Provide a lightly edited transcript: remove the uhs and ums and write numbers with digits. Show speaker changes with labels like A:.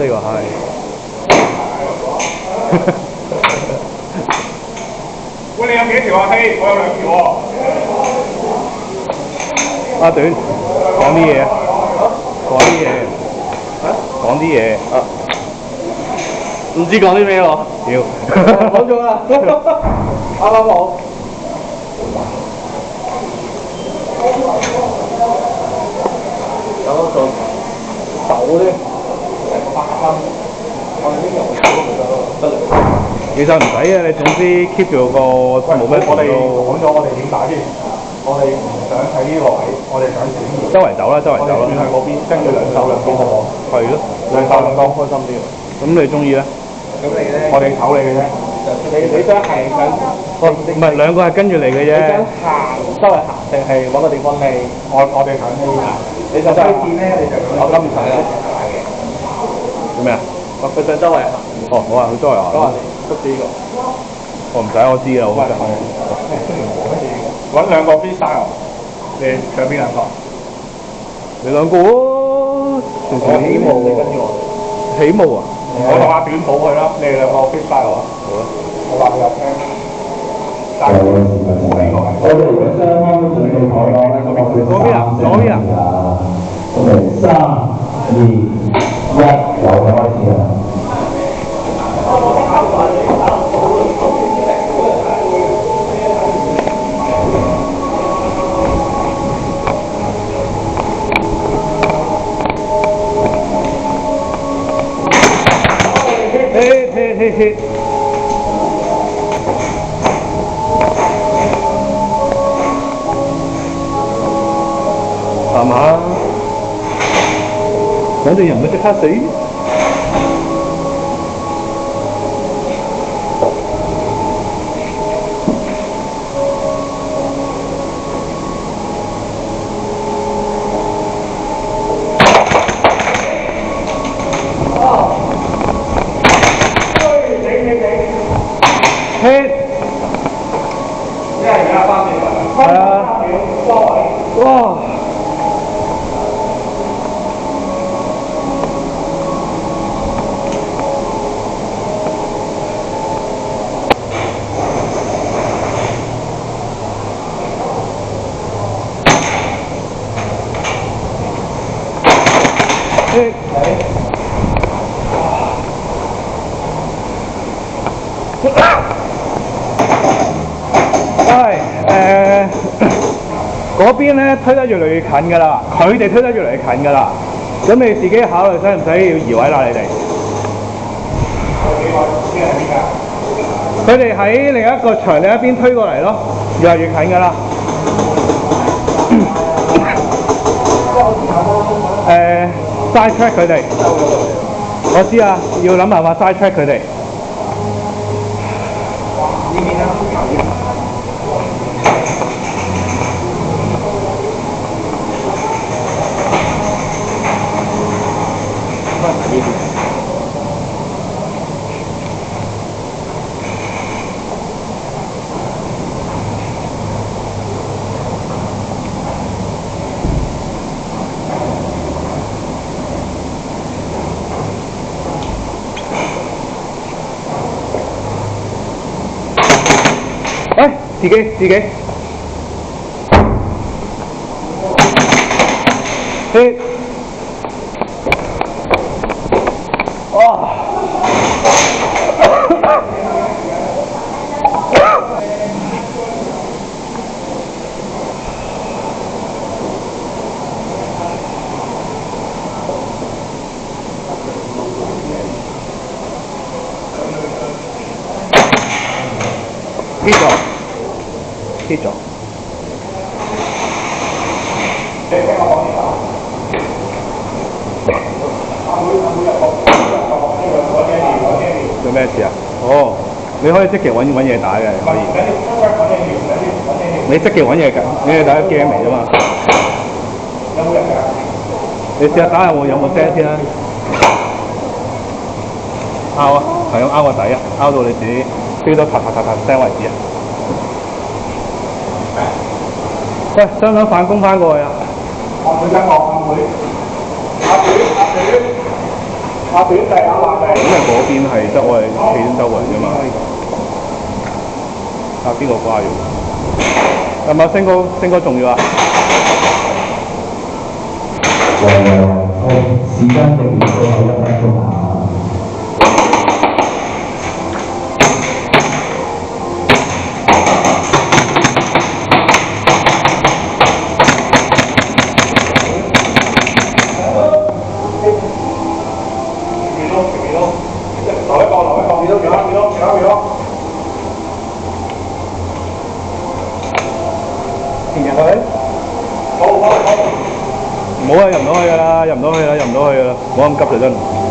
A: say 個 hi。
B: 喂，你有幾條啊？希，我有2條喎。
A: 阿短，講啲嘢。講啲嘢。講啲嘢。唔知講啲咩喎？屌。
C: 講咗啦，啱啱好。有嗰個手咧，8分，我哋呢樣得啦。
A: 其實唔使嘅，你總之 keep 住個冇乜
B: 我哋講咗我哋點打先，我哋唔想喺呢個位，我哋想轉移。
A: 周圍走啦，周圍走啦。
B: 轉向嗰邊，跟住兩手兩邊好唔好？
A: 係咯，
B: 兩手兩邊開心啲。
A: 咁你中意咧？
C: 咁你咧？
B: 我哋唞你嘅啫。你想行緊？
A: 唔係兩個係跟住你嘅啫。
B: 你想行周圍行定係揾個地方匿？我哋想匿。你就推薦咧，你就我今唔使啦。
A: 做咩啊？
C: 佢想周圍行。
A: 哦，好啊，佢周圍行。
B: 捉住呢個。
A: 我唔使，我知啦，我真係。
B: 揾兩個 freestyle，你上邊兩個？
A: 你兩個啊？
B: 我起舞，你跟住我。
A: 起舞啊？
B: 我同阿短補佢啦，你哋兩個 freestyle 啊。好啊。我話佢入聽。
D: 我哋如果雙方都準備好咗咧，咁我哋3啊，我哋3、2、1，就開始啦。
A: 嘿。係嘛？我哋人會即刻死。hit。
B: 即係而家3秒。
A: 係啊。哇！嗰邊咧推得越嚟越近㗎啦，佢哋推得越嚟越近㗎啦。咁你自己考慮使唔使要移位啦？你哋？佢哋喺另一個場另一邊推過嚟咯，越嚟越近㗎啦。side track 佢哋，我知啊，要諗辦法 side track 佢哋。喂，自己。hit。哇！hit 咗。做咩事啊？哦，你可以積極揾嘢打嘅，可以。你積極揾嘢㗎，你係打 game 嚟啫嘛。你試下打下有冇聲先啦。拗啊，係咁拗個底啊，拗到你自己飆到咔聲為止啊！喂，想唔想反攻翻過去啊？
B: 阿妹跟我，阿妹。短地啊爛地。
A: 因為嗰邊係得我哋企緊周圍啫嘛。啊，邊個瓜咗？係咪星哥重要啊？
D: 時間定到1分鐘啊！
A: 唔好啊，入唔到去㗎啦，唔好咁急就真。